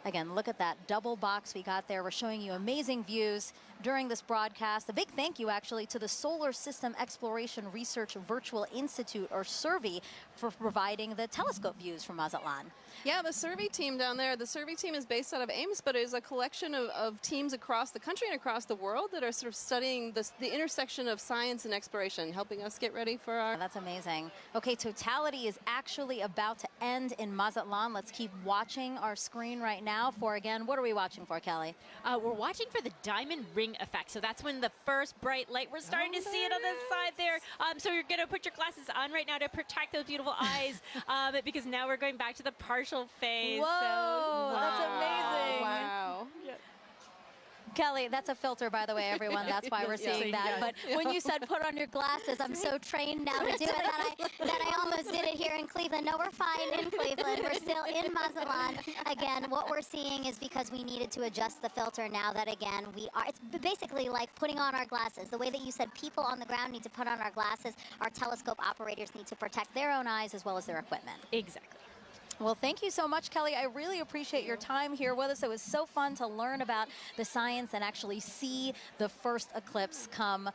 Again, look at that double box we got there. We're showing you amazing views during this broadcast. A big thank you, actually, to the Solar System Exploration Research Virtual Institute, or SERVI, for providing the telescope views from Mazatlan. Yeah, the SERVI team down there, the SERVI team is based out of Ames, but it is a collection of teams across the country and across the world that are sort of studying the intersection of science and exploration, helping us get ready for our... That's amazing. Okay, totality is actually about to end in Mazatlan. Let's keep watching our screen right now for, again, what are we watching for, Kelly? We're watching for the diamond ring effect. So that's when the first bright light, we're starting to see it on this side there. So you're going to put your glasses on right now to protect those beautiful eyes, because now we're going back to the partial phase. Whoa, so, that's amazing. Wow. Yeah. Kelly, that's a filter, by the way, everyone. That's why we're seeing that. But when you said put on your glasses, I'm so trained now to do it that I almost did it here in Cleveland. No, we're fine in Cleveland. We're still in Mazatlan. Again, what we're seeing is because we needed to adjust the filter now that, again, it's basically like putting on our glasses. The way that you said people on the ground need to put on our glasses, our telescope operators need to protect their own eyes as well as their equipment. Exactly. Well, thank you so much, Kelly. I really appreciate your time here with us. It was so fun to learn about the science and actually see the first eclipse come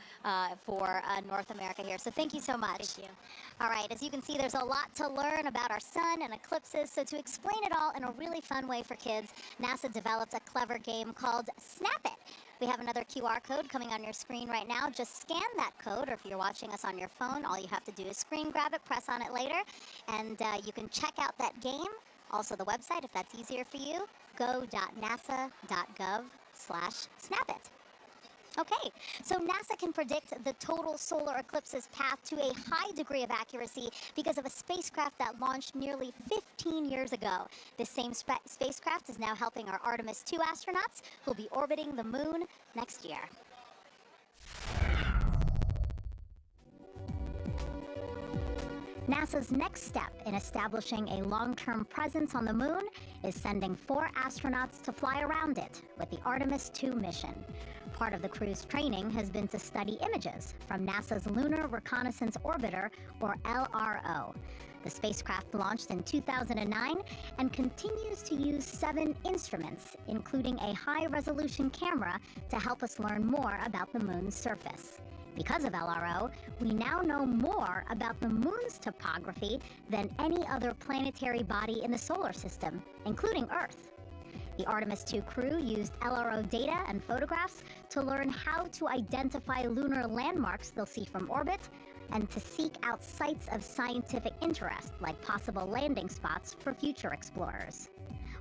for North America here. So thank you so much. Thank you. All right, as you can see, there's a lot to learn about our sun and eclipses. So to explain it all in a really fun way for kids, NASA developed a clever game called Snap It. We have another QR code coming on your screen right now. Just scan that code, or if you're watching us on your phone, all you have to do is screen grab it, press on it later, and you can check out that game. Also the website, if that's easier for you, go.nasa.gov/snapit. Okay, so NASA can predict the total solar eclipse's path to a high degree of accuracy because of a spacecraft that launched nearly 15 years ago. This same spacecraft is now helping our Artemis II astronauts who'll be orbiting the moon next year. NASA's next step in establishing a long-term presence on the moon is sending 4 astronauts to fly around it with the Artemis II mission. Part of the crew's training has been to study images from NASA's Lunar Reconnaissance Orbiter, or LRO. The spacecraft launched in 2009 and continues to use 7 instruments, including a high-resolution camera, to help us learn more about the moon's surface. Because of LRO, we now know more about the moon's topography than any other planetary body in the solar system, including Earth. The Artemis II crew used LRO data and photographs to learn how to identify lunar landmarks they'll see from orbit and to seek out sites of scientific interest, like possible landing spots for future explorers.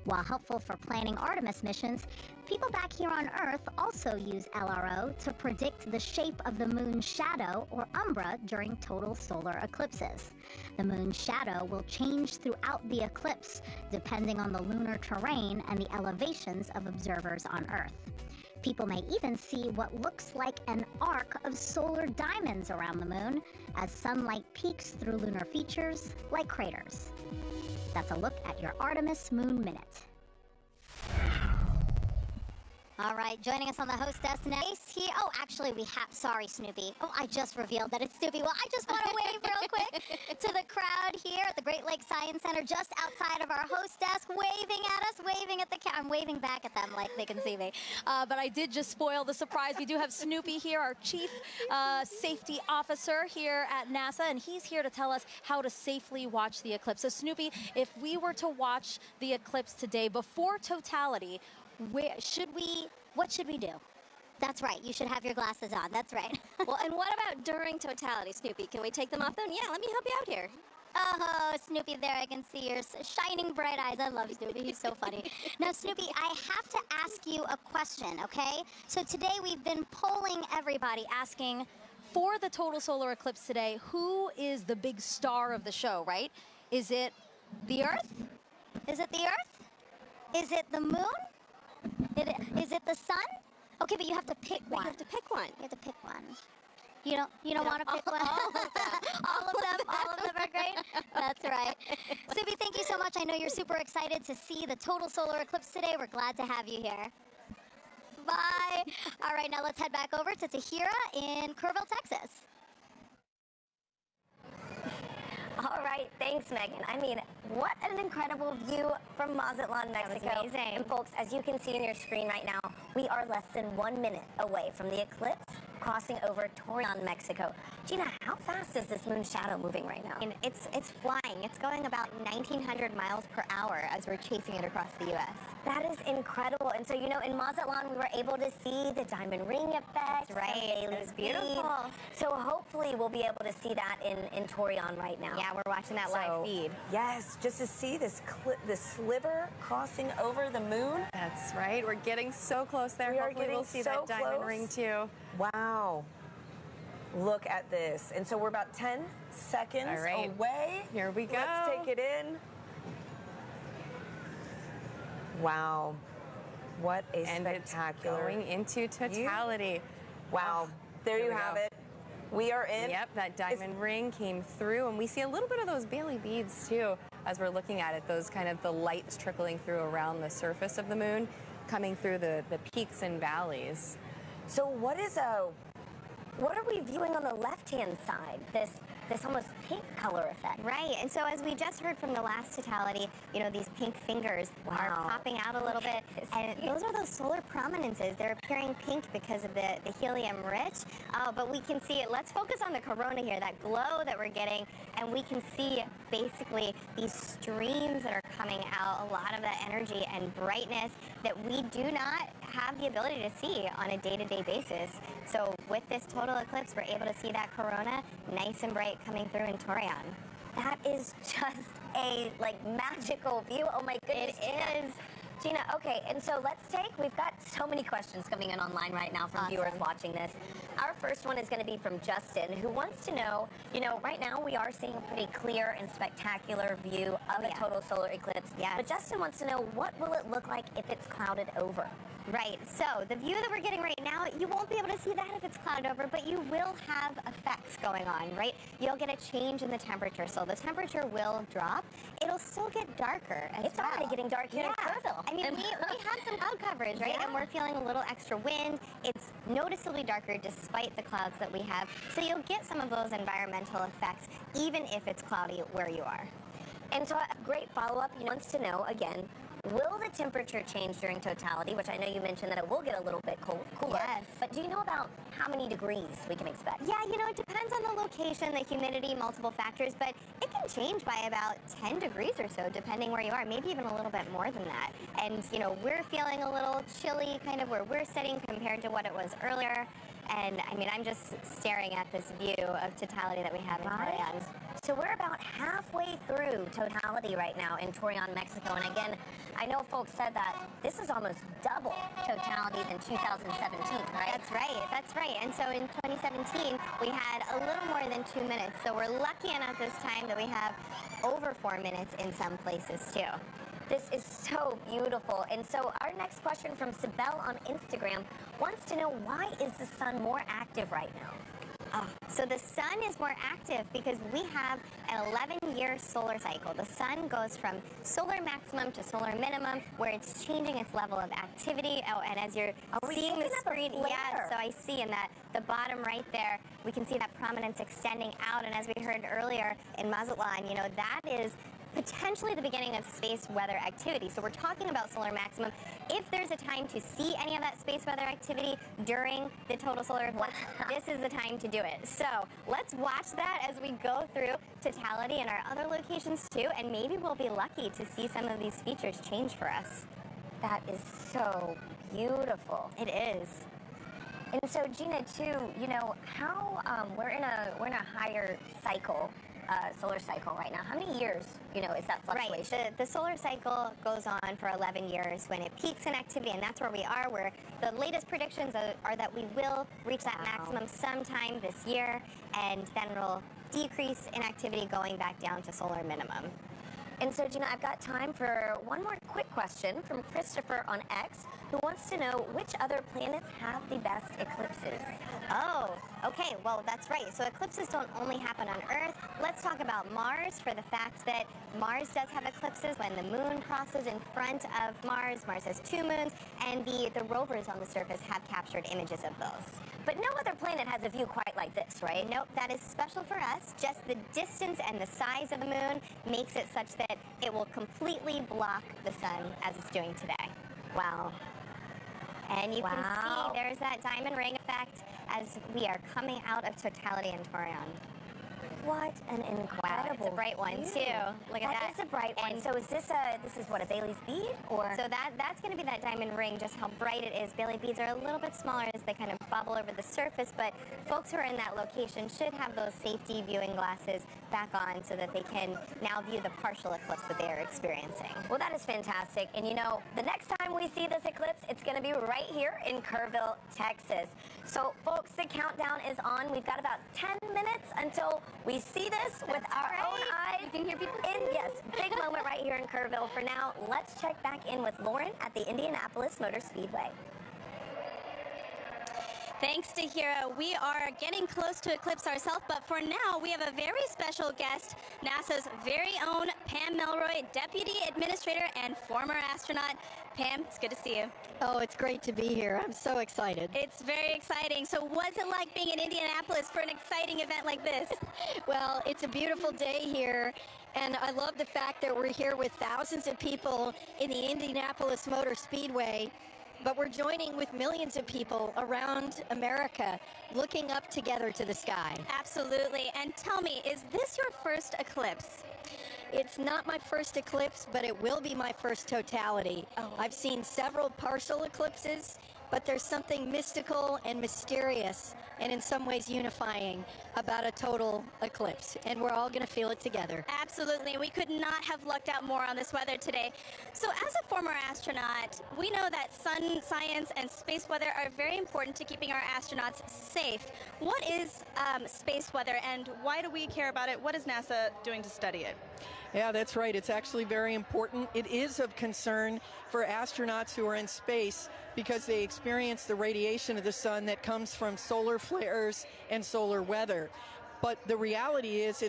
While helpful for planning Artemis missions, people back here on Earth also use LRO to predict the shape of the moon's shadow, or umbra, during total solar eclipses. The moon's shadow will change throughout the eclipse, depending on the lunar terrain and the elevations of observers on Earth. People may even see what looks like an arc of solar diamonds around the moon as sunlight peeks through lunar features like craters. That's a look at your Artemis Moon Minute. All right, joining us on the hostess next here. Oh, actually, we have, sorry, Snoopy. Oh, I just revealed that it's Snoopy. Well, I just want to wave real quick to the crowd here at the Great Lakes Science Center, just outside of our host desk, waving at us, waving at the camera. I'm waving back at them like they can see me. But I did just spoil the surprise. We do have Snoopy here, our Chief Safety Officer here at NASA, and he's here to tell us how to safely watch the eclipse. So, Snoopy, if we were to watch the eclipse today before totality, what should we do? That's right. You should have your glasses on. That's right. Well, and what about during totality, Snoopy? Can we take them off then? Yeah, let me help you out here. Oh, Snoopy, there I can see your shining bright eyes. I love Snoopy. He's so funny. Now, Snoopy, I have to ask you a question, okay? So today we've been polling everybody, asking for the total solar eclipse today, who is the big star of the show, right? Is it the Earth? Is it the Earth? Is it the moon? Is it the sun? Okay, but you have to pick one. You have to pick one. You have to pick one. You don't want to pick one? All of them. All of them are great? That's right. Snoopy, thank you so much. I know you're super excited to see the total solar eclipse today. We're glad to have you here. Bye. All right, now let's head back over to Tahira in Kerrville, Texas. All right, thanks, Megan. I mean, what an incredible view from Mazatlan, Mexico. That was amazing. And folks, as you can see on your screen right now, we are less than 1 minute away from the eclipse crossing over Torreon, Mexico. Gina, how fast is this moon shadow moving right now? And it's flying. It's going about 1,900 miles per hour as we're chasing it across the U.S. That is incredible. And so, you know, in Mazatlan, we were able to see the diamond ring effect. That's right. It was beautiful. So hopefully we'll be able to see that in Torreon right now. Yeah, we're watching that live feed. Yes, just to see this sliver crossing over the moon. That's right. We're getting so close there. We are Hopefully getting we'll see so that diamond close. ring too. Wow. Look at this. And so we're about 10 seconds All right. away. Here we go. Let's take it in. Wow. What a And it's spectacular. going into totality. Wow. There Here you we have go. it. We are in. Yep, that diamond ring came through, and we see a little bit of those Bailey beads too as we're looking at it. Those kind of the lights trickling through around the surface of the moon, coming through the peaks and valleys. So what are we viewing on the left-hand side? This almost pink color effect. Right, and so as we just heard from the last totality, you know, these pink fingers are popping out a little bit, and those are those solar prominences. They're appearing pink because of the helium rich, but we can see it. Let's focus on the corona here, that glow that we're getting, and we can see basically these streams that are coming out, a lot of that energy and brightness that we do not have the ability to see on a day-to-day basis. So with this total eclipse, we're able to see that corona nice and bright coming through in Torreon. That is just a magical view. Oh my goodness. It is. Gina, okay, and so we've got so many questions coming in online right now from viewers watching this. Our first one is going to be from Justin, who wants to know, you know, right now we are seeing a pretty clear and spectacular view of a total solar eclipse. Yes. But Justin wants to know, what will it look like if it's clouded over? Right, so the view that we're getting right now, you won't be able to see that if it's clouded over, but you will have effects going on, right? You'll get a change in the temperature, so the temperature will drop. It'll still get darker as It's well. already getting dark here in Kerrville. I mean, we have some cloud coverage, right? And we're feeling a little extra wind. It's noticeably darker despite the clouds that we have, so you'll get some of those environmental effects even if it's cloudy where you are. And so a great follow-up, he wants to know, again, will the temperature change during totality, which I know you mentioned that it will get a little bit cooler. Yes. But do you know about how many degrees we can expect? Yeah, you know, it depends on the location, the humidity, multiple factors, but it can change by about 10 degrees or so, depending where you are, maybe even a little bit more than that. And, you know, we're feeling a little chilly kind of where we're sitting compared to what it was earlier. And, I mean, I'm just staring at this view of totality that we have in Torreon. So we're about halfway through totality right now in Torreon, Mexico. And again, I know folks said that this is almost double totality than 2017, right? That's right. And so in 2017, we had a little more than 2 minutes. So we're lucky enough this time that we have over 4 minutes in some places too. This is so beautiful. And so our next question from Sibel on Instagram wants to know, why is the sun more active right now? So the sun is more active because we have an 11-year solar cycle. The sun goes from solar maximum to solar minimum, where it's changing its level of activity. Oh, and as you're seeing the screen, yeah, so I see in that the bottom right there, we can see that prominence extending out. And as we heard earlier in Mazatlan, you know, that is potentially the beginning of space weather activity. So we're talking about solar maximum. If there's a time to see any of that space weather activity during the total solar eclipse, this is the time to do it. So let's watch that as we go through totality in our other locations too, and maybe we'll be lucky to see some of these features change for us. That is so beautiful. It is. And so Gina, too, you know, how we're in a higher cycle, solar cycle right now. How many years, you know, is that fluctuation? Right. The solar cycle goes on for 11 years when it peaks in activity, and that's where we are. Where the latest predictions are that we will reach that maximum sometime this year, and then it'll decrease in activity going back down to solar minimum. And so, Gina, I've got time for one more quick question from Christopher on X, who wants to know which other planets have the best eclipses. Oh, Okay, well, that's right. So eclipses don't only happen on Earth. Let's talk about Mars for the fact that Mars does have eclipses when the moon crosses in front of Mars. Mars has 2 moons, and the rovers on the surface have captured images of those. But no other planet has a view quite like this, right? Nope, that is special for us. Just the distance and the size of the moon makes it such that it will completely block the sun as it's doing today. Wow. And you can see there's that diamond ring effect as we are coming out of totality in Taurion. What an incredible! Wow, it's a bright one too. Look at that. That is a bright one. So is this what, a Bailey's bead, or? So that's going to be that diamond ring. Just how bright it is. Bailey beads are a little bit smaller as they kind of bubble over the surface, but folks who are in that location should have those safety viewing glasses back on so that they can now view the partial eclipse that they are experiencing. Well, that is fantastic. And you know, the next time we see this eclipse, it's going to be right here in Kerrville, Texas. So folks, the countdown is on. We've got about 10 minutes until we see this with our own eyes. You can hear people. Yes, big moment right here in Kerrville. For now, let's check back in with Lauren at the Indianapolis Motor Speedway. Thanks, Tahira. We are getting close to eclipse ourselves, but for now, we have a very special guest, NASA's very own Pam Melroy, Deputy Administrator and former astronaut. Pam, it's good to see you. Oh, it's great to be here. I'm so excited. It's very exciting. So what's it like being in Indianapolis for an exciting event like this? Well, it's a beautiful day here, and I love the fact that we're here with thousands of people in the Indianapolis Motor Speedway. But we're joining with millions of people around America looking up together to the sky. Absolutely. And tell me, is this your first eclipse? It's not my first eclipse, but it will be my first totality. Oh. I've seen several partial eclipses, but there's something mystical and mysterious and in some ways unifying about a total eclipse, and we're all going to feel it together. Absolutely. We could not have lucked out more on this weather today. So as a former astronaut, we know that sun science and space weather are very important to keeping our astronauts safe. What is space weather, and why do we care about it? What is NASA doing to study it? Yeah, that's right. It's actually very important. It is of concern for astronauts who are in space because they experience the radiation of the sun that comes from solar flares and solar weather. But the reality is